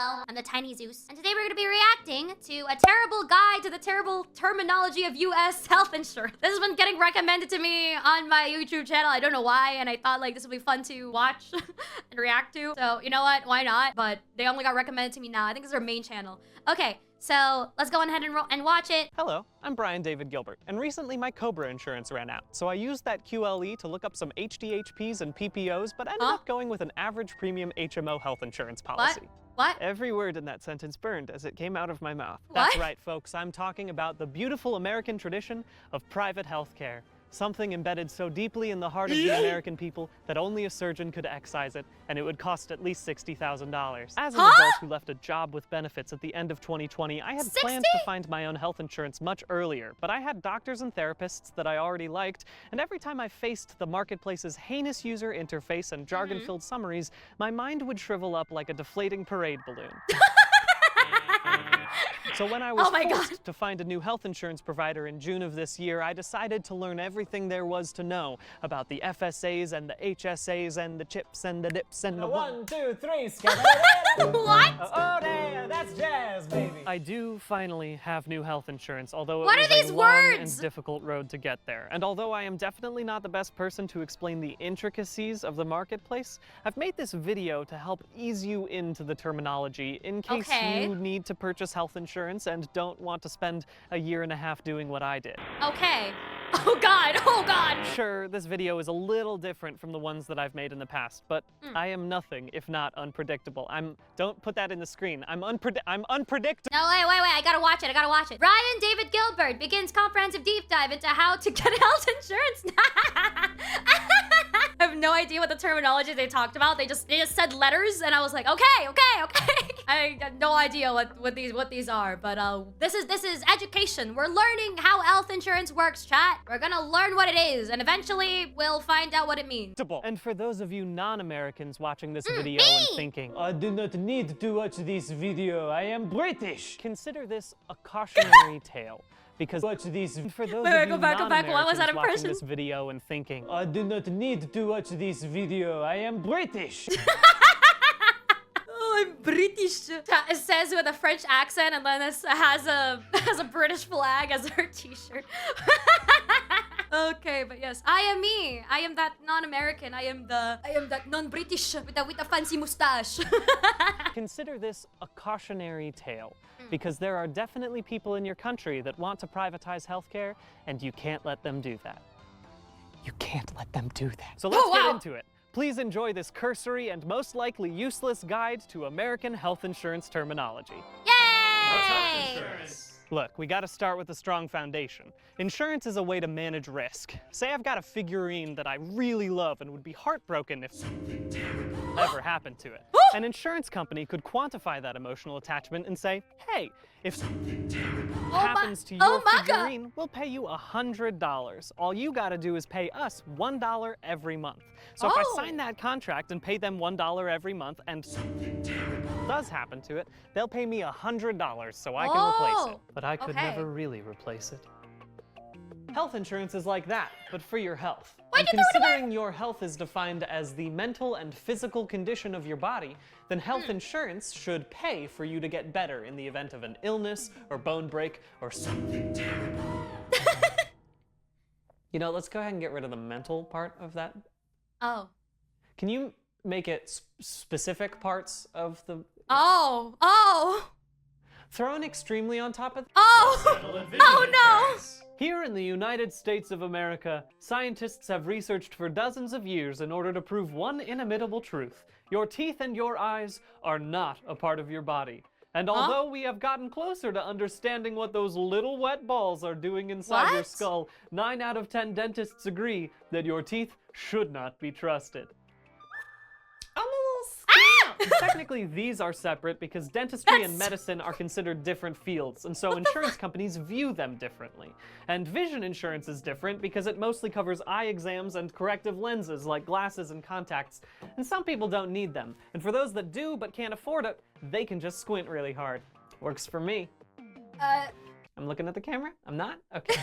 Hello, I'm the Tiny Zeus, and today we're gonna be reacting to a terrible guide to the terrible terminology of US health insurance. This has been getting recommended to me on my YouTube channel. I don't know why, and I thought like this would be fun to watch and react to. So, you know what? Why not? But they only got recommended to me now. I think this is our main channel. Okay, so let's go ahead and watch it. Hello, I'm Brian David Gilbert, and recently my Cobra insurance ran out, so I used that QLE to look up some HDHPs and PPOs, but ended up going with an average premium HMO health insurance policy. What? Every word in that sentence burned as it came out of my mouth. What? That's right, folks, I'm talking about the beautiful American tradition of private health care. Something embedded so deeply in the heart of the American people that only a surgeon could excise it, and it would cost at least $60,000. As an adult who left a job with benefits at the end of 2020, I had planned to find my own health insurance much earlier, but I had doctors and therapists that I already liked, and every time I faced the marketplace's heinous user interface and jargon-filled summaries, my mind would shrivel up like a deflating parade balloon. So when I was forced to find a new health insurance provider in June of this year, I decided to learn everything there was to know about the FSAs and the HSAs and the chips and the dips and the 1, 2, 3, What? Oh, damn, that's jazz, baby. I do finally have new health insurance, although it What was are these a long words? and difficult road to get there. And although I am definitely not the best person to explain the intricacies of the marketplace, I've made this video to help ease you into the terminology in case you need to purchase health insurance and don't want to spend a year and a half doing what I did. Okay. Oh God, oh God. Sure, this video is a little different from the ones that I've made in the past, but I am nothing if not unpredictable. Don't put that in the screen. I'm unpredictable. No, wait, I gotta watch it, Brian David Gilbert begins comprehensive deep dive into how to get health insurance. I have no idea what the terminology they talked about. They just said letters, and I was like, okay. I have no idea what these are, but this is education. We're learning how health insurance works, chat. We're gonna learn what it is, and eventually we'll find out what it means. And for those of you non-Americans watching this video and thinking, I do not need to watch this video. I am British. consider this a cautionary tale. Because Watch this. for those Wait, of go you back. Why was that non-Americans watching impression? this video and thinking, I do not need to watch this video. I am British. Oh, I'm British. It says with a French accent, and then it has a British flag as her t-shirt. Okay, but yes, I am me. I am that non-American. I am that non-British with the fancy mustache. consider this a cautionary tale. Because there are definitely people in your country that want to privatize healthcare, and you can't let them do that. You can't let them do that. So let's get into it. Please enjoy this cursory and most likely useless guide to American health insurance terminology. Yay! Look, we gotta start with a strong foundation. Insurance is a way to manage risk. Say I've got a figurine that I really love and would be heartbroken if something terrible ever happened to it. An insurance company could quantify that emotional attachment and say, hey, if something terrible happens to your figurine, we'll pay you $100. All you gotta do is pay us $1 every month. So if I sign that contract and pay them $1 every month and something terrible does happen to it, they'll pay me $100 so I can replace it. But I could never really replace it. Health insurance is like that, but for your health. And considering your health is defined as the mental and physical condition of your body, then health insurance should pay for you to get better in the event of an illness or bone break or something terrible. You know, let's go ahead and get rid of the mental part of that. Oh. Can you make it specific parts of the... Oh. Throw an extremely on top of... Oh no! Here in the United States of America, scientists have researched for dozens of years in order to prove one inimitable truth. Your teeth and your eyes are not a part of your body. And although we have gotten closer to understanding what those little wet balls are doing inside your skull, 9 out of 10 dentists agree that your teeth should not be trusted. Technically, these are separate because dentistry and medicine are considered different fields, and so insurance companies view them differently. And vision insurance is different because it mostly covers eye exams and corrective lenses like glasses and contacts, and some people don't need them. And for those that do but can't afford it, they can just squint really hard. Works for me. I'm looking at the camera? I'm not? Okay.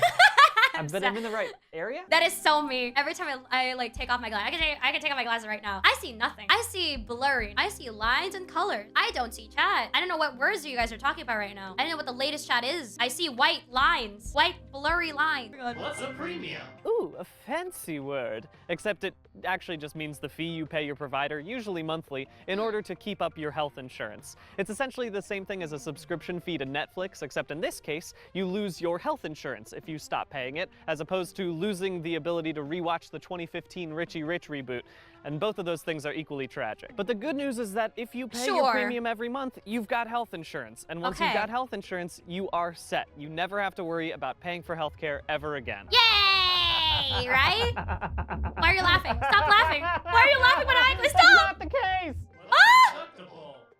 But I'm in the right area? That is so me. Every time I like take off my glasses, I can take off my glasses right now. I see nothing. I see blurry. I see lines and colors. I don't see chat. I don't know what words you guys are talking about right now. I don't know what the latest chat is. I see white lines. White blurry lines. What's a premium? Ooh, a fancy word. Except it actually just means the fee you pay your provider, usually monthly, in order to keep up your health insurance. It's essentially the same thing as a subscription fee to Netflix, except in this case, you lose your health insurance if you stop paying it, as opposed to losing the ability to rewatch the 2015 Richie Rich reboot. And both of those things are equally tragic. But the good news is that if you pay your premium every month, you've got health insurance. And once you've got health insurance, you are set. You never have to worry about paying for healthcare ever again. Yay! Right? Why are you laughing? Stop laughing. Why are you laughing when I stop? That's not the case! Ah!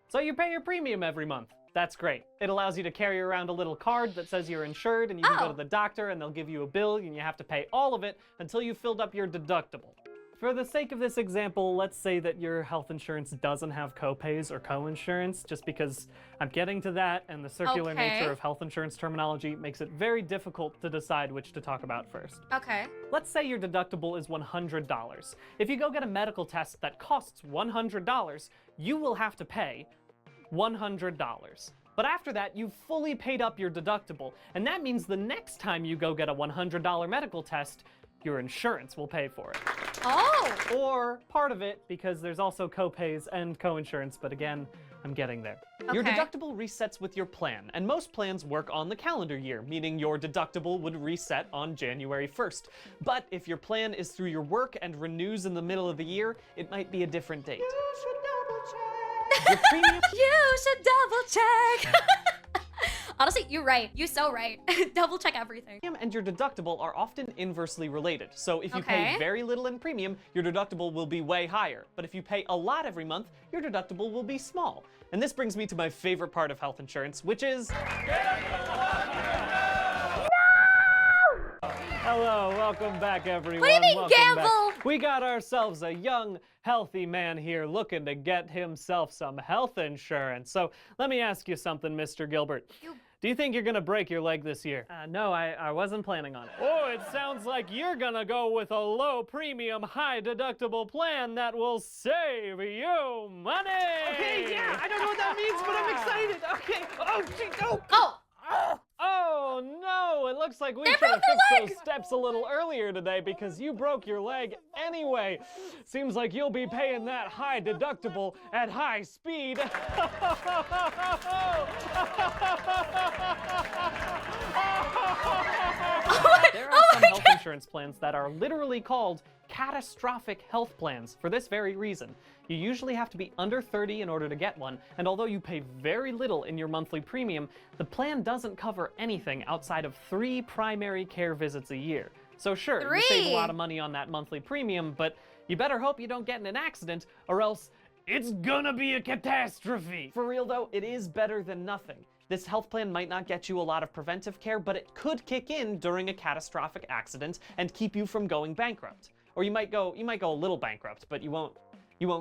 So you pay your premium every month. That's great. It allows you to carry around a little card that says you're insured, and you can go to the doctor and they'll give you a bill and you have to pay all of it until you've filled up your deductible. For the sake of this example, let's say that your health insurance doesn't have copays or co-insurance, just because I'm getting to that, and the circular nature of health insurance terminology makes it very difficult to decide which to talk about first. Okay. Let's say your deductible is $100. If you go get a medical test that costs $100, you will have to pay $100. But after that, you've fully paid up your deductible, and that means the next time you go get a $100 medical test, your insurance will pay for it. Oh! Or part of it, because there's also copays and co-insurance, but again, I'm getting there. Your deductible resets with your plan, and most plans work on the calendar year, meaning your deductible would reset on January 1st. But if your plan is through your work and renews in the middle of the year, it might be a different date. You should double check. Your premium... You should double check. Honestly, you're right. You're so right. Double check everything. And your deductible are often inversely related. So if you pay very little in premium, your deductible will be way higher. But if you pay a lot every month, your deductible will be small. And this brings me to my favorite part of health insurance, which is... Hello, welcome back, everyone. What do you mean, gamble? Back. We got ourselves a young, healthy man here looking to get himself some health insurance. So let me ask you something, Mr. Gilbert. Do you think you're gonna break your leg this year? No, I wasn't planning on it. Oh, it sounds like you're gonna go with a low premium, high deductible plan that will save you money. Okay, yeah, I don't know what that means, but I'm excited. Okay, oh, gee, no. Oh no, it looks like we should have fixed those steps a little earlier today because you broke your leg anyway. Seems like you'll be paying that high deductible at high speed. There are some health insurance plans that are literally called catastrophic health plans for this very reason. You usually have to be under 30 in order to get one, and although you pay very little in your monthly premium, the plan doesn't cover anything outside of 3 primary care visits a year. So sure, you save a lot of money on that monthly premium, but you better hope you don't get in an accident, or else it's gonna be a catastrophe. For real though, it is better than nothing. This health plan might not get you a lot of preventive care, but it could kick in during a catastrophic accident and keep you from going bankrupt. Or you might go a little bankrupt, but you won't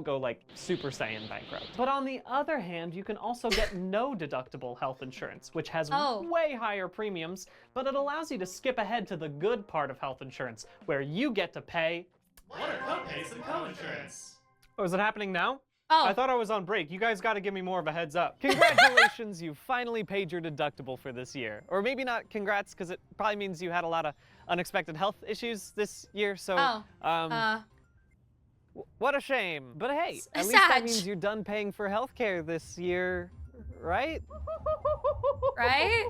go like Super Saiyan bankrupt. But on the other hand, you can also get no deductible health insurance, which has way higher premiums, but it allows you to skip ahead to the good part of health insurance, where you get to pay... What are copays and co-insurance? Oh, is it happening now? Oh. I thought I was on break. You guys gotta give me more of a heads up. Congratulations, you finally paid your deductible for this year. Or maybe not congrats, because it probably means you had a lot of unexpected health issues this year, so... What a shame. But hey, at least that means you're done paying for healthcare this year, right? Right?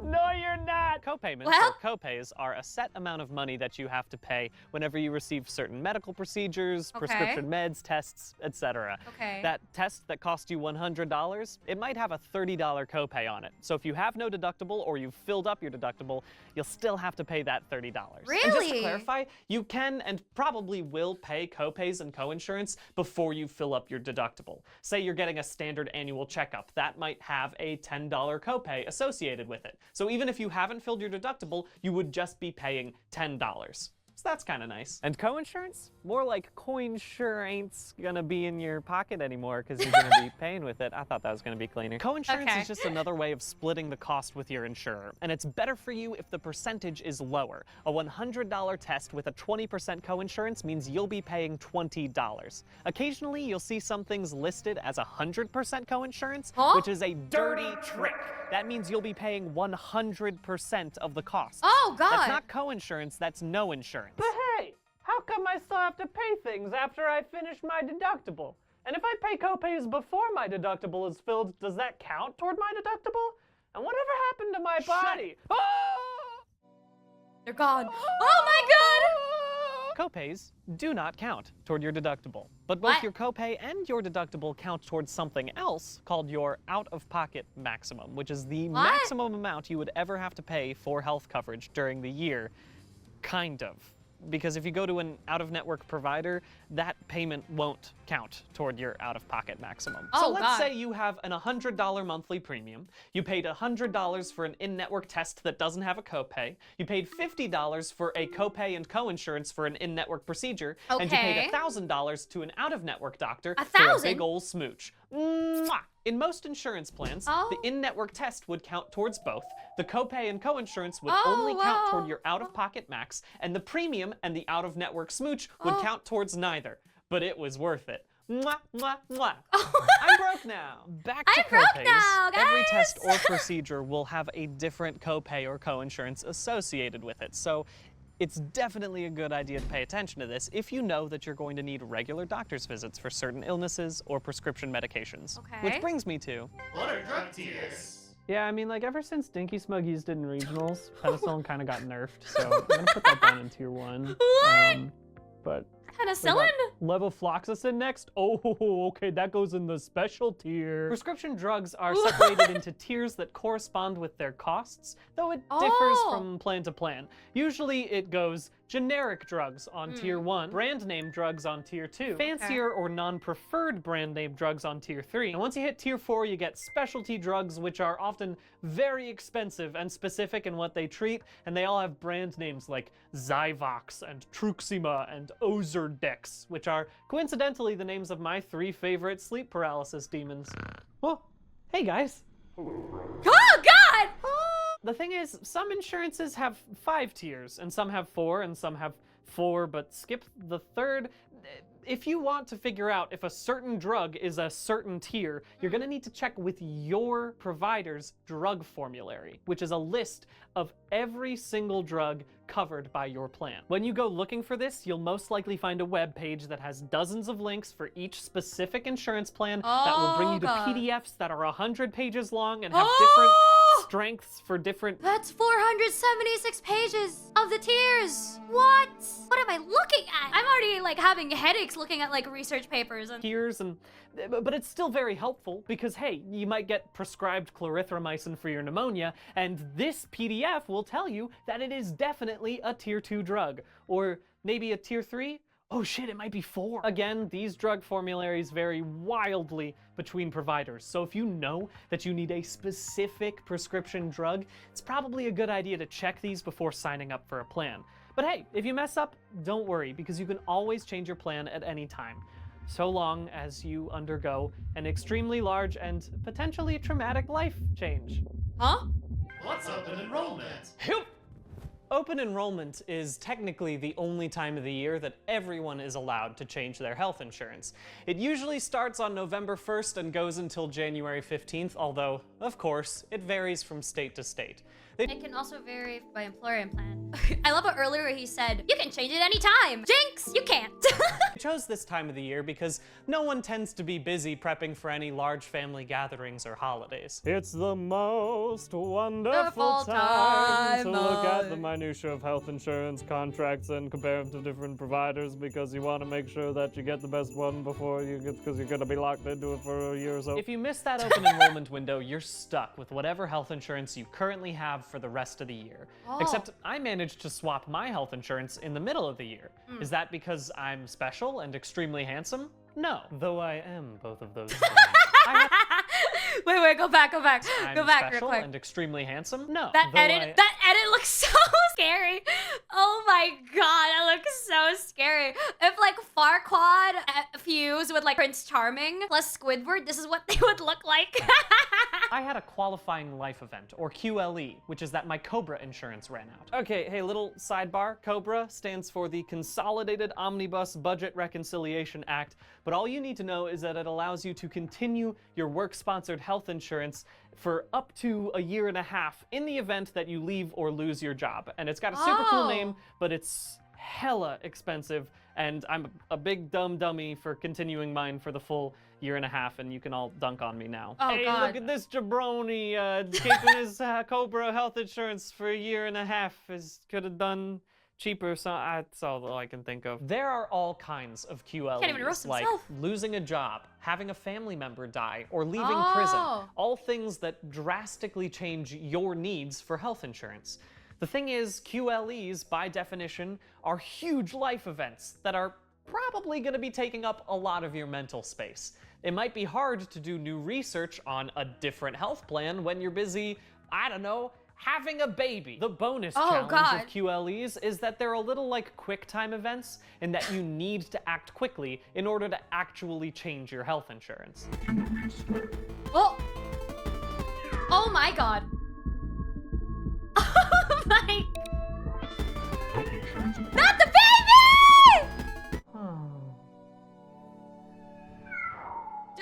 No, you're not. Co-payments or copays are a set amount of money that you have to pay whenever you receive certain medical procedures, prescription meds, tests, etc. That test that cost you $100, it might have a $30 copay on it. So if you have no deductible or you've filled up your deductible, you'll still have to pay that $30. Really? And just to clarify, you can and probably will pay copays and co-insurance before you fill up your deductible. Say you're getting a standard annual checkup, that might have a $10 copay associated with it. So even if you haven't filled your deductible, you would just be paying $10. so that's kind of nice. And co-insurance? More like coin sure ain't gonna be in your pocket anymore because you're gonna be paying with it. I thought that was gonna be cleaner. Co-insurance Okay. is just another way of splitting the cost with your insurer, and it's better for you if the percentage is lower. A $100 test with a 20% co-insurance means you'll be paying $20. Occasionally, you'll see some things listed as 100% co-insurance, Huh? which is a dirty trick. That means you'll be paying 100% of the cost. Oh, God. That's not co-insurance, that's no insurance. But hey, how come I still have to pay things after I finish my deductible? And if I pay copays before my deductible is filled, does that count toward my deductible? And whatever happened to my body? Oh! They're gone. Oh, my God. Copays do not count toward your deductible, but both What? your copay and your deductible count towards something else called your out-of-pocket maximum, which is the What? maximum amount you would ever have to pay for health coverage during the year. Kind of. Because if you go to an out-of-network provider, that payment won't count toward your out-of-pocket maximum. Oh, So let's God. say you have an $100 monthly premium. You paid $100 for an in-network test that doesn't have a copay. You paid $50 for a copay and co-insurance for an in-network procedure. And you Okay. paid $1,000 to an out-of-network doctor A for a thousand? big ol' smooch. Mwah! In most insurance plans, Oh. the in-network test would count towards both. The copay and co-insurance would Oh, only count wow. toward your out-of-pocket max, and the premium and the out-of-network smooch would Oh. count towards neither. But it was worth it. Mwah, mwah, mwah. I'm broke now. Back to I'm broke copays. now, Every guys. test or procedure will have a different copay or co-insurance associated with it. So it's definitely a good idea to pay attention to this if you know that you're going to need regular doctor's visits for certain illnesses or prescription medications. Okay. Which brings me to What are drug tiers? Yeah, I mean, like, ever since Dinky Smug used it in regionals, penicillin kind of got nerfed, so I'm gonna put that down in tier 1. What? But Penicillin? levofloxacin next? Oh, okay, that goes in the special tier. prescription drugs are separated into tiers that correspond with their costs, though it differs Oh. from plan to plan. Usually it goes generic drugs on tier 1, brand name drugs on tier 2, fancier or non-preferred brand name drugs on tier 3. And once you hit tier 4, you get specialty drugs, which are often very expensive and specific in what they treat, and they all have brand names like Zyvox and Truxima and Ozurdex, which are coincidentally the names of my 3 favorite sleep paralysis demons. Well, hey guys. Oh, God. The thing is, some insurances have 5 tiers, and some have 4, and some have 4, but skip the 3rd. If you want to figure out if a certain drug is a certain tier, you're gonna need to check with your provider's drug formulary, which is a list of every single drug covered by your plan. When you go looking for this, you'll most likely find a web page that has dozens of links for each specific insurance plan that will bring you to Oh, God. PDFs that are 100 pages long and have different strengths for different That's 476 pages of the tiers. What? What am I looking at? I'm already like having headaches looking at like research papers and tiers, and but it's still very helpful because hey, you might get prescribed clarithromycin for your pneumonia, and this PDF will tell you that it is definitely a tier 2 drug, or maybe a tier 3. Oh shit, it might be 4. Again, these drug formularies vary wildly between providers, so if you know that you need a specific prescription drug, it's probably a good idea to check these before signing up for a plan. But hey, if you mess up, don't worry, because you can always change your plan at any time, so long as you undergo an extremely large and potentially traumatic life change. huh? What's open enrollment? Open enrollment is technically the only time of the year that everyone is allowed to change their health insurance. It usually starts on November 1st and goes until January 15th, although, of course, it varies from state to state. It can also vary by employer and plan. I love how earlier he said, you can change it anytime. Jinx, you can't. I chose this time of the year because no one tends to be busy prepping for any large family gatherings or holidays. It's the most wonderful Wonderful time to time look at of- the minutia of health insurance contracts and compare them to different providers because you want to make sure that you get the best one before you get, because you're going to be locked into it for a year or so. If you miss that open enrollment window, you're stuck with whatever health insurance you currently have for the rest of the year. Oh. Except I managed to swap my health insurance in the middle of the year. Is that because I'm special and extremely handsome? No, though I am both of those things. Wait, go back. I'm Go back real special quick. and extremely handsome? No, That though edit looks so scary. Oh my god, that looks so scary. If like Farquaad fused with like Prince Charming plus Squidward, this is what they would look like. I had a qualifying life event, or QLE, which is that my Cobra insurance ran out. Okay, hey, little sidebar. Cobra stands for the Consolidated Omnibus Budget Reconciliation Act, but all you need to know is that it allows you to continue your work-sponsored health insurance for up to a year and a half in the event that you leave or lose your job. And it's got a super cool name, but it's hella expensive, and I'm a big dumb dummy for continuing mine for the full year and a half, and you can all dunk on me now. Oh, hey, God. look at this jabroni keeping his Cobra health insurance for a year and a half. Could have done cheaper, so that's all I can think of. There are all kinds of QLEs, Can't even roast like himself. losing a job, having a family member die, or leaving Oh. prison. All things that drastically change your needs for health insurance. The thing is, QLEs, by definition, are huge life events that are probably going to be taking up a lot of your mental space. It might be hard to do new research on a different health plan when you're busy, I don't know, having a baby. The bonus challenge God. of QLEs is that they're a little like quick time events in that you need to act quickly in order to actually change your health insurance. Oh. Oh my god. Oh my. Not the baby!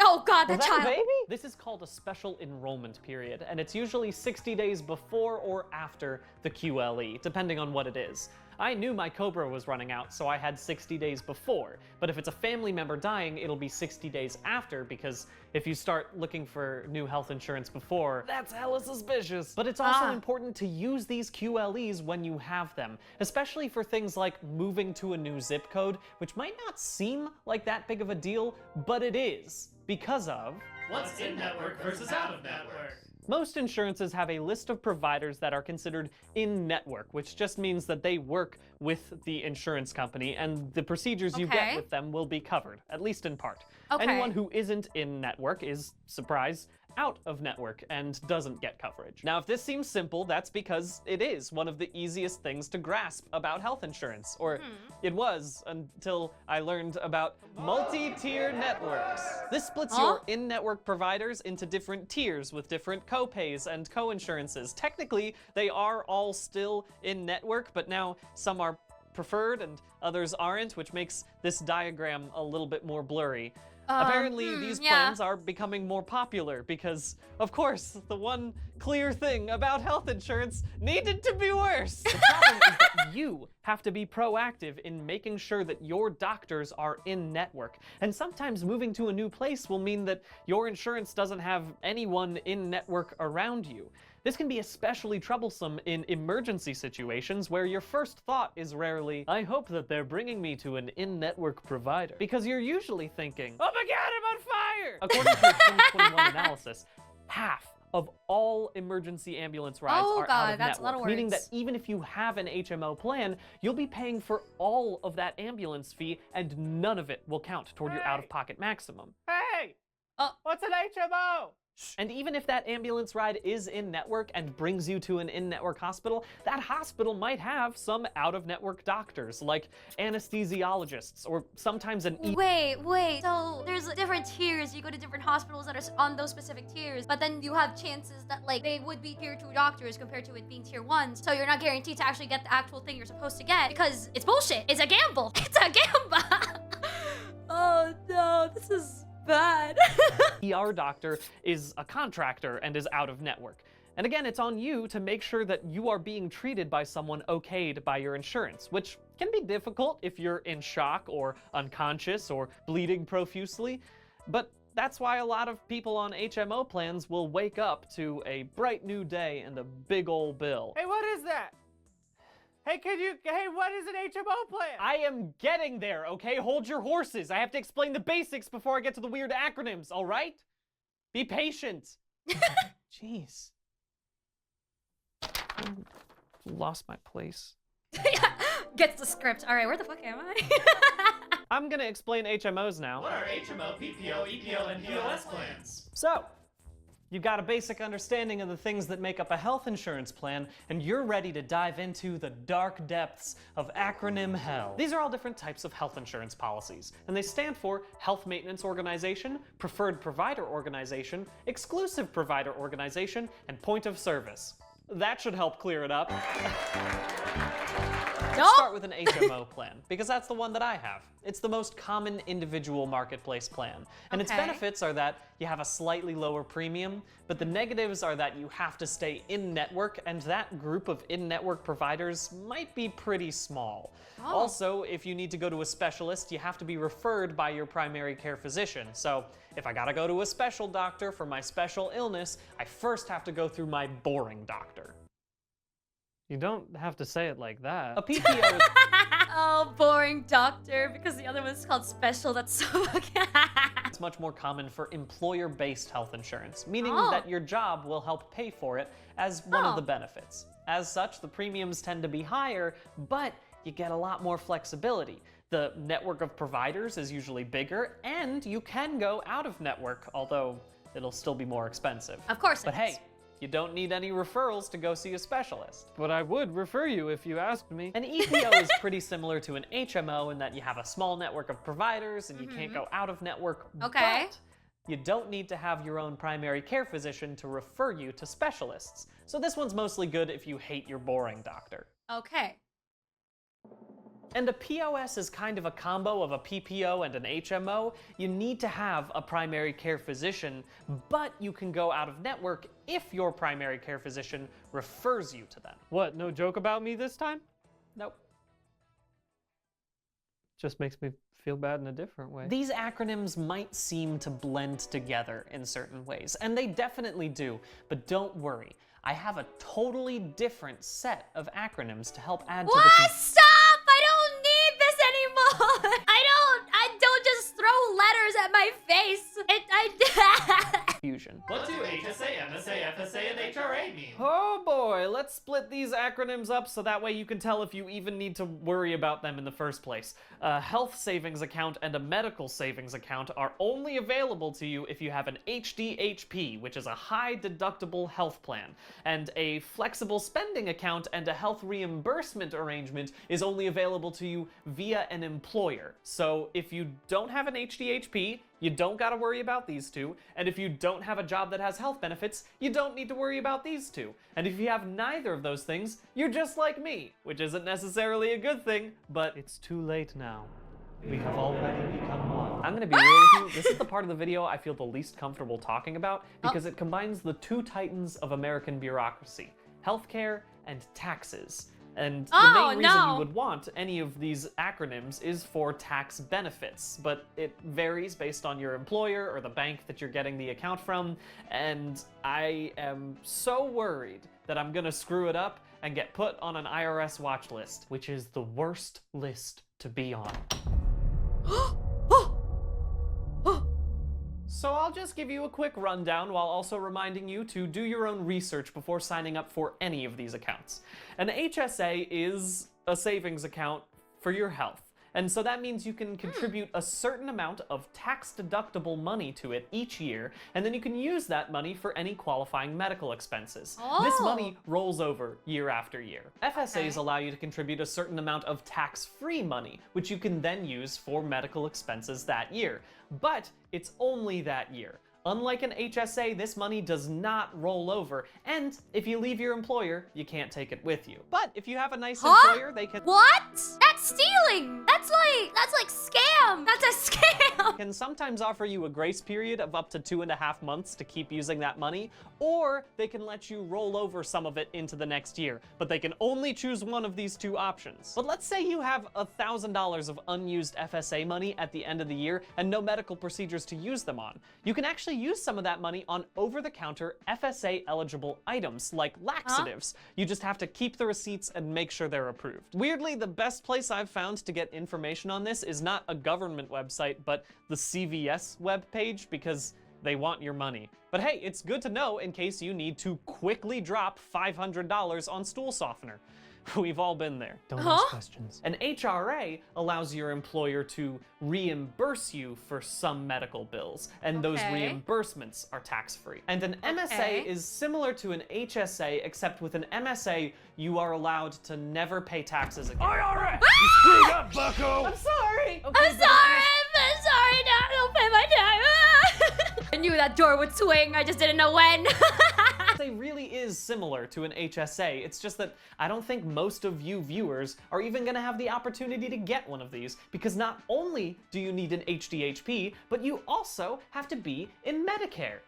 Oh god, the Was that child. a baby? This is called a special enrollment period, and it's usually 60 days before or after the QLE, depending on what it is. I knew my Cobra was running out, so I had 60 days before, but if it's a family member dying, it'll be 60 days after, because if you start looking for new health insurance before, that's hella suspicious. But it's also important to use these QLEs when you have them, especially for things like moving to a new zip code, which might not seem like that big of a deal, but it is, because of What's in-network versus out-of-network? most insurances have a list of providers that are considered in-network, which just means that they work with the insurance company, and the procedures you get Okay. with them will be covered, at least in part. Okay. Anyone who isn't in-network is, surprise, out of network and doesn't get coverage. Now, if this seems simple, that's because it is one of the easiest things to grasp about health insurance, or it was until I learned about multi-tier networks. This splits your in-network providers into different tiers with different co-pays and co-insurances. Technically, they are all still in-network, but now some are preferred and others aren't, which makes this diagram a little bit more blurry. Apparently, these plans are becoming more popular because, of course, the one clear thing about health insurance needed to be worse. The problem is that you have to be proactive in making sure that your doctors are in network. And sometimes moving to a new place will mean that your insurance doesn't have anyone in network around you. This can be especially troublesome in emergency situations where your first thought is rarely, I hope that they're bringing me to an in-network provider. Because you're usually thinking, oh my god, I'm on fire! According to a 2021 analysis, half of all emergency ambulance rides are out God, of that's a lot network, of meaning that words. even if you have an HMO plan, you'll be paying for all of that ambulance fee and none of it will count toward your out-of-pocket maximum. Hey! Oh. What's an HMO? And even if that ambulance ride is in-network and brings you to an in-network hospital, that hospital might have some out-of-network doctors, like anesthesiologists, or sometimes an Wait. So there's different tiers. You go to different hospitals that are on those specific tiers, but then you have chances that like they would be tier 2 doctors compared to it being tier 1. So you're not guaranteed to actually get the actual thing you're supposed to get because it's bullshit. It's a gamble. It's a gamble. Oh no, this is bad. ER doctor is a contractor and is out of network. And again, it's on you to make sure that you are being treated by someone okayed by your insurance, which can be difficult if you're in shock or unconscious or bleeding profusely. But that's why a lot of people on HMO plans will wake up to a bright new day and a big old bill. Hey, what is that? Hey, what is an HMO plan? I am getting there, okay? Hold your horses. I have to explain the basics before I get to the weird acronyms, all right? Be patient. Jeez. I lost my place. Gets the script. All right, where the fuck am I? I'm gonna explain HMOs now. What are HMO, PPO, EPO, and POS plans? So, You got a basic understanding of the things that make up a health insurance plan, and you're ready to dive into the dark depths of acronym hell. These are all different types of health insurance policies, and they stand for Health Maintenance Organization, Preferred Provider Organization, Exclusive Provider Organization, and Point of Service. That should help clear it up. Let's start with an HMO plan, because that's the one that I have. It's the most common individual marketplace plan. And its benefits are that you have a slightly lower premium, but the negatives are that you have to stay in-network, and that group of in-network providers might be pretty small. Also, if you need to go to a specialist, you have to be referred by your primary care physician. So if I gotta go to a special doctor for my special illness, I first have to go through my boring doctor. You don't have to say it like that. A PPO is Oh, boring doctor, because the other one's called special. That's so fucking. it's much more common for employer-based health insurance, meaning Oh. that your job will help pay for it as one of the benefits. As such, the premiums tend to be higher, but you get a lot more flexibility. The network of providers is usually bigger, and you can go out of network, although it'll still be more expensive. Of course it But is. hey, you don't need any referrals to go see a specialist. But I would refer you if you asked me. An EPO is pretty similar to an HMO in that you have a small network of providers and you can't go out of network. Okay. But you don't need to have your own primary care physician to refer you to specialists. So this one's mostly good if you hate your boring doctor. Okay. And a POS is kind of a combo of a PPO and an HMO. You need to have a primary care physician, but you can go out of network if your primary care physician refers you to them. What, no joke about me this time? Nope. Just makes me feel bad in a different way. These acronyms might seem to blend together in certain ways, and they definitely do, but don't worry. I have a totally different set of acronyms to help add to the What? Stop! I don't need this anymore. I don't just throw letters at my face. confusion. What do HSA, MSA, FSA, and HRA mean? Oh boy, let's split these acronyms up so that way you can tell if you even need to worry about them in the first place. A health savings account and a medical savings account are only available to you if you have an HDHP, which is a high deductible health plan. And a flexible spending account and a health reimbursement arrangement is only available to you via an employer. So if you don't have an HDHP, you don't gotta worry about these two, and if you don't have a job that has health benefits, you don't need to worry about these two. And if you have neither of those things, you're just like me, which isn't necessarily a good thing, but It's too late now. we have already become one. I'm gonna be real with you, this is the part of the video I feel the least comfortable talking about because it combines the two titans of American bureaucracy, healthcare and taxes. And the main reason you would want any of these acronyms is for tax benefits, but it varies based on your employer or the bank that you're getting the account from, and I am so worried that I'm gonna screw it up and get put on an IRS watch list, which is the worst list to be on. So I'll just give you a quick rundown while also reminding you to do your own research before signing up for any of these accounts. An HSA is a savings account for your health. And so that means you can contribute a certain amount of tax-deductible money to it each year, and then you can use that money for any qualifying medical expenses. This money rolls over year after year. FSAs allow you to contribute a certain amount of tax-free money, which you can then use for medical expenses that year. But it's only that year. Unlike an HSA, this money does not roll over, and if you leave your employer, you can't take it with you. But if you have a nice employer, they can What? That's stealing! That's like scam! That's a scam! can sometimes offer you a grace period of up to 2.5 months to keep using that money, or they can let you roll over some of it into the next year, but they can only choose one of these two options. But let's say you have $1,000 of unused FSA money at the end of the year and no medical procedures to use them on. You can actually use some of that money on over-the-counter FSA-eligible items like laxatives. You just have to keep the receipts and make sure they're approved. Weirdly, the best place I've found to get information on this is not a government website, but the CVS webpage, because they want your money. But hey, it's good to know in case you need to quickly drop $500 on stool softener. We've all been there. Don't Huh? ask questions. An HRA allows your employer to reimburse you for some medical bills, and those Okay. reimbursements are tax-free. And an MSA is similar to an HSA, except with an MSA, you are allowed to never pay taxes again. IRS! You screwed up, bucko! I'm sorry! I'm sorry. I'm sorry. No, don't pay my tax. I knew that door would swing. I just didn't know when. It really is similar to an HSA. It's just that I don't think most of you viewers are even going to have the opportunity to get one of these, because not only do you need an HDHP, but you also have to be in Medicare.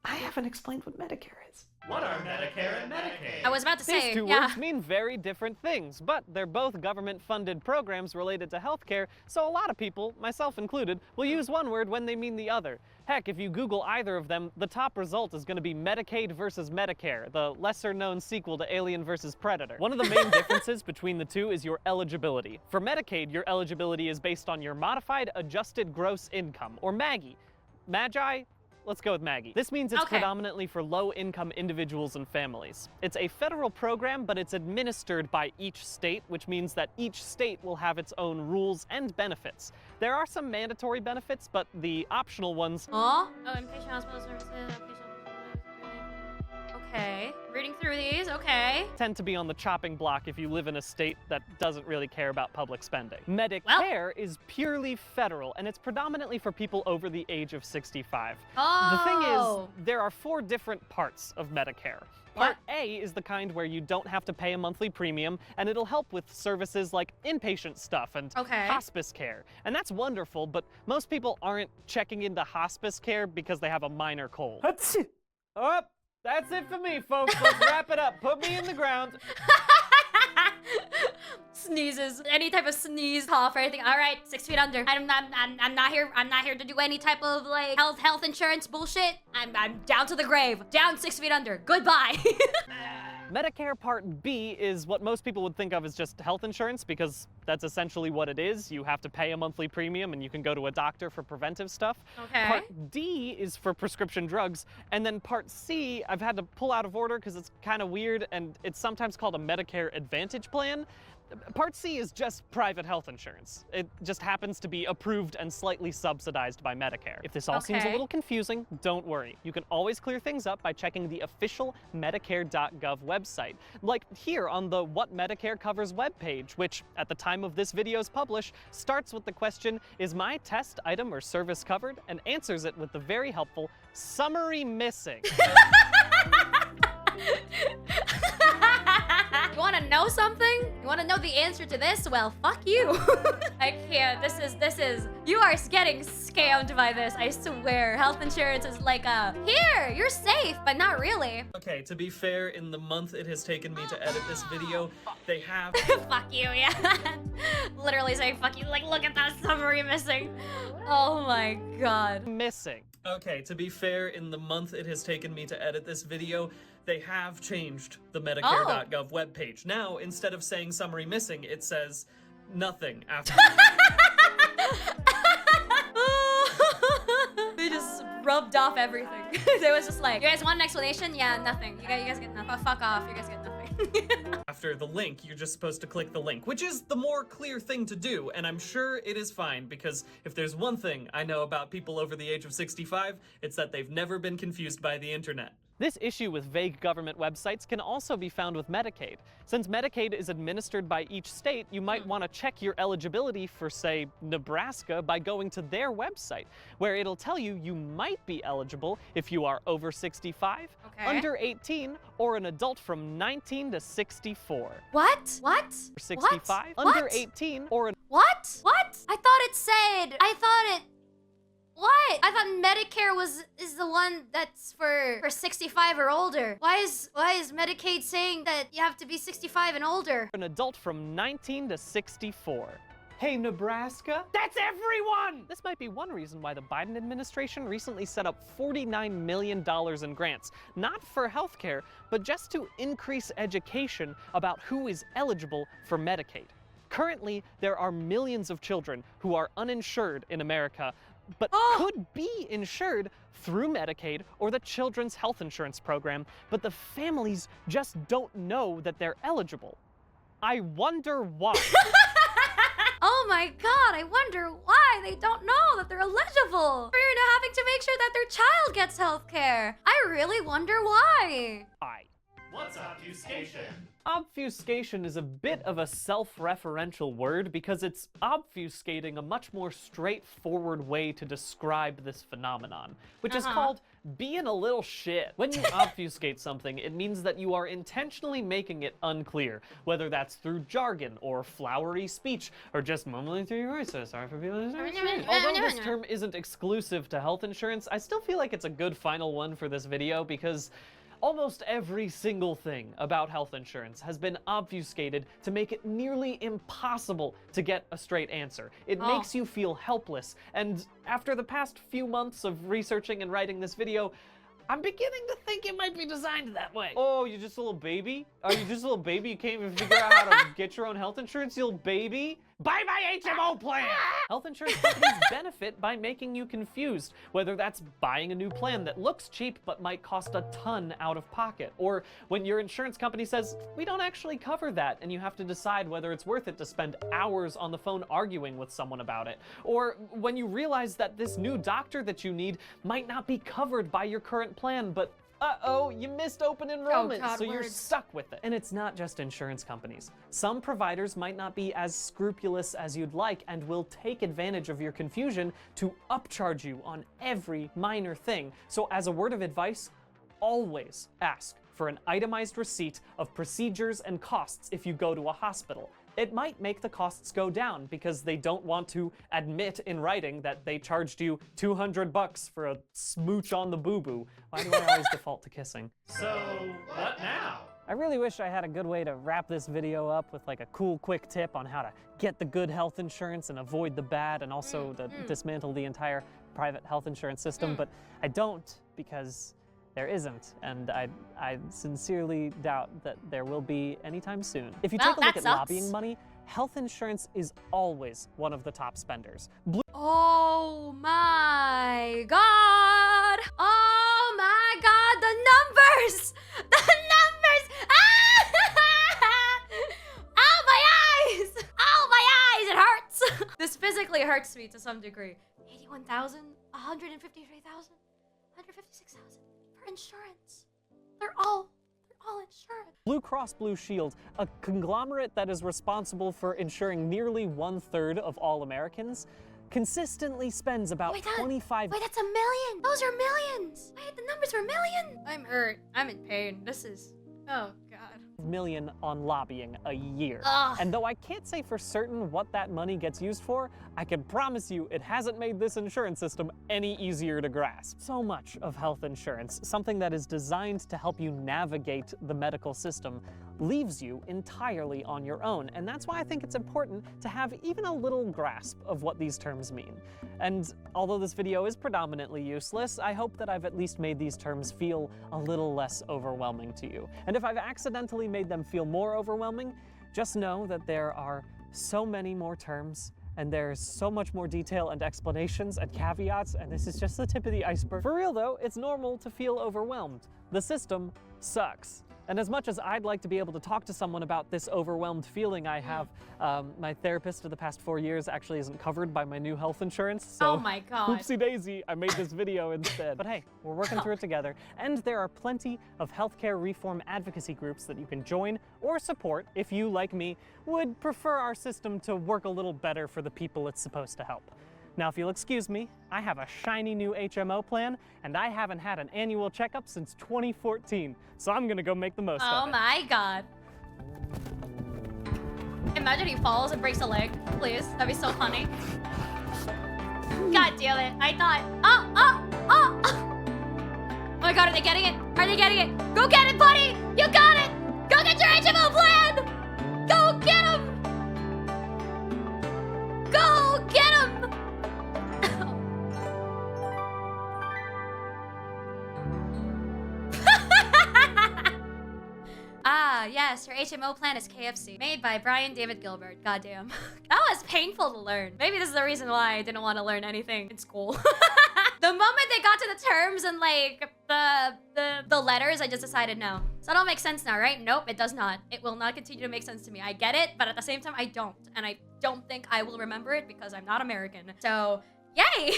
I haven't explained what Medicare is. What are Medicare and Medicaid? I was about to say, These two yeah. words mean very different things, but they're both government-funded programs related to healthcare, so a lot of people, myself included, will use one word when they mean the other. Heck, if you Google either of them, the top result is going to be Medicaid versus Medicare, the lesser-known sequel to Alien versus Predator. One of the main differences between the two is your eligibility. For Medicaid, your eligibility is based on your Modified Adjusted Gross Income, or MAGI. Magi? Let's go with Maggie. This means it's Okay. predominantly for low-income individuals and families. It's a federal program, but it's administered by each state, which means that each state will have its own rules and benefits. There are some mandatory benefits, but the optional ones... Oh, inpatient hospital services, okay. Reading through these, okay. tend to be on the chopping block if you live in a state that doesn't really care about public spending. Medicare is purely federal, and it's predominantly for people over the age of 65. Oh. The thing is, there are 4 different parts of Medicare. Part A is the kind where you don't have to pay a monthly premium, and it'll help with services like inpatient stuff and Okay. hospice care. And that's wonderful, but most people aren't checking into hospice care because they have a minor cold. Oh, that's it for me, folks. Let's wrap it up. Put me in the ground. Sneezes, any type of sneeze, cough, or anything. All right, 6 feet under. I'm not here. I'm not here to do any type of like health insurance bullshit. I'm down to the grave. Down 6 feet under. Goodbye. Medicare Part B is what most people would think of as just health insurance, because that's essentially what it is. You have to pay a monthly premium and you can go to a doctor for preventive stuff. Okay. Part D is for prescription drugs. And then Part C, I've had to pull out of order because it's kind of weird, and it's sometimes called a Medicare Advantage plan. Part C is just private health insurance. It just happens to be approved and slightly subsidized by Medicare. If this all seems a Okay. little confusing, don't worry. You can always clear things up by checking the official Medicare.gov website. Like here on the What Medicare Covers webpage, which at the time of this video's publish starts with the question, is my test, item, or service covered? And answers it with the very helpful summary missing. You want to know something? You want to know the answer to this? Well, fuck you. I can't. This is. You are getting scammed by this. I swear. Health insurance is like here, you're safe, but not really. Okay, to be fair, in the month it has taken me to edit this video, they have... Fuck you, yeah. Literally saying fuck you. Like, look at that summary missing. Oh my god. missing. Okay, to be fair, in the month it has taken me to edit this video, they have changed the Medicare.gov webpage. Now, instead of saying summary missing, it says nothing after. They just rubbed off everything. They was just like, you guys want an explanation? Yeah, nothing. You guys get nothing. Fuck off. You guys get nothing. After the link, you're just supposed to click the link, which is the more clear thing to do, and I'm sure it is fine, because if there's one thing I know about people over the age of 65, it's that they've never been confused by the internet. This issue with vague government websites can also be found with Medicaid. Since Medicaid is administered by each state, you might want to check your eligibility for, say, Nebraska by going to their website, where it'll tell you you might be eligible if you are over 65, Okay. under 18, or an adult from 19 to 64. What? What? 65, What? under What? 18, or an What? What? I thought it said. I thought it. What? I thought Medicare is the one that's for 65 or older. Why is Medicaid saying that you have to be 65 and older? adult from 19 to 64. Hey, Nebraska, that's everyone! This might be one reason why the Biden administration recently set up $49 million in grants, not for healthcare, but just to increase education about who is eligible for Medicaid. Currently, there are millions of children who are uninsured in America, but could be insured through Medicaid or the Children's Health Insurance Program, but the families just don't know that they're eligible. I wonder why. Oh my god, I wonder why they don't know that they're eligible for having to make sure that their child gets health care. I really wonder why. What's obfuscation? Obfuscation is a bit of a self-referential word because it's obfuscating a much more straightforward way to describe this phenomenon, which is called being a little shit. When you obfuscate something, it means that you are intentionally making it unclear, whether that's through jargon or flowery speech or just mumbling through your voice. So sorry for people listening. Although this term isn't exclusive to health insurance, I still feel like it's a good final one for this video because almost every single thing about health insurance has been obfuscated to make it nearly impossible to get a straight answer. It makes you feel helpless, and after the past few months of researching and writing this video, I'm beginning to think it might be designed that way. Oh, you're just a little baby? Are you just a little baby? You can't even figure out how to get your own health insurance, you little baby? Buy my HMO plan! Health insurance companies benefit by making you confused, whether that's buying a new plan that looks cheap but might cost a ton out of pocket, or when your insurance company says, we don't actually cover that, and you have to decide whether it's worth it to spend hours on the phone arguing with someone about it, or when you realize that this new doctor that you need might not be covered by your current plan, but uh-oh, you missed open enrollment, so you're stuck with it. And it's not just insurance companies. Some providers might not be as scrupulous as you'd like and will take advantage of your confusion to upcharge you on every minor thing. So as a word of advice, always ask for an itemized receipt of procedures and costs if you go to a hospital. It might make the costs go down because they don't want to admit in writing that they charged you $200 for a smooch on the boo-boo. Why do I always default to kissing? So, what now? I really wish I had a good way to wrap this video up with like a cool, quick tip on how to get the good health insurance and avoid the bad, and also to dismantle the entire private health insurance system, but I don't because there isn't, and I sincerely doubt that there will be anytime soon. If you take a look at lobbying money, health insurance is always one of the top spenders. Oh my god! Oh my god, the numbers! The numbers! Ah! Oh, my eyes! Oh, my eyes, it hurts! This physically hurts me to some degree. 81,000, 153,000, 156,000. Insurance. They're all insurance. Blue Cross Blue Shield, a conglomerate that is responsible for insuring nearly 1/3 of all Americans, consistently spends about 25. Wait, that's $1 million. Those are millions. Wait, the numbers were million. I'm hurt. I'm in pain. This is, oh god. Million on lobbying a year. Ugh. And though I can't say for certain what that money gets used for, I can promise you it hasn't made this insurance system any easier to grasp. So much of health insurance, something that is designed to help you navigate the medical system, leaves you entirely on your own. And that's why I think it's important to have even a little grasp of what these terms mean. And although this video is predominantly useless, I hope that I've at least made these terms feel a little less overwhelming to you. And if I've accidentally made them feel more overwhelming, just know that there are so many more terms and there's so much more detail and explanations and caveats, and this is just the tip of the iceberg. For real though, it's normal to feel overwhelmed. The system sucks. And as much as I'd like to be able to talk to someone about this overwhelmed feeling I have, my therapist for the past 4 years actually isn't covered by my new health insurance, so oh my god. Oopsie daisy, I made this video instead. But hey, we're working through it together, and there are plenty of healthcare reform advocacy groups that you can join or support if you, like me, would prefer our system to work a little better for the people it's supposed to help. Now, if you'll excuse me, I have a shiny new HMO plan, and I haven't had an annual checkup since 2014, so I'm gonna go make the most of it. Oh my god. Imagine he falls and breaks a leg, please. That'd be so funny. God damn it. I thought, oh my god, are they getting it? Are they getting it? Go get it, buddy! You got it! Go get your HMO plan! Go get him! Go get him! Ah, yes, your HMO plan is KFC. Made by Brian David Gilbert. Goddamn. That was painful to learn. Maybe this is the reason why I didn't want to learn anything in school. The moment they got to the terms and like the letters, I just decided no. So that all makes sense now, right? Nope, it does not. It will not continue to make sense to me. I get it, but at the same time, I don't. And I don't think I will remember it because I'm not American. So, yay!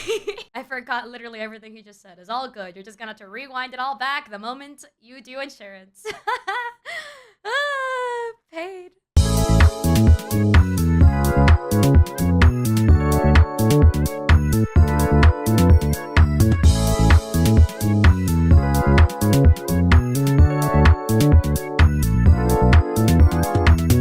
I forgot literally everything he just said. It's all good. You're just gonna have to rewind it all back the moment you do insurance. Ah, paid.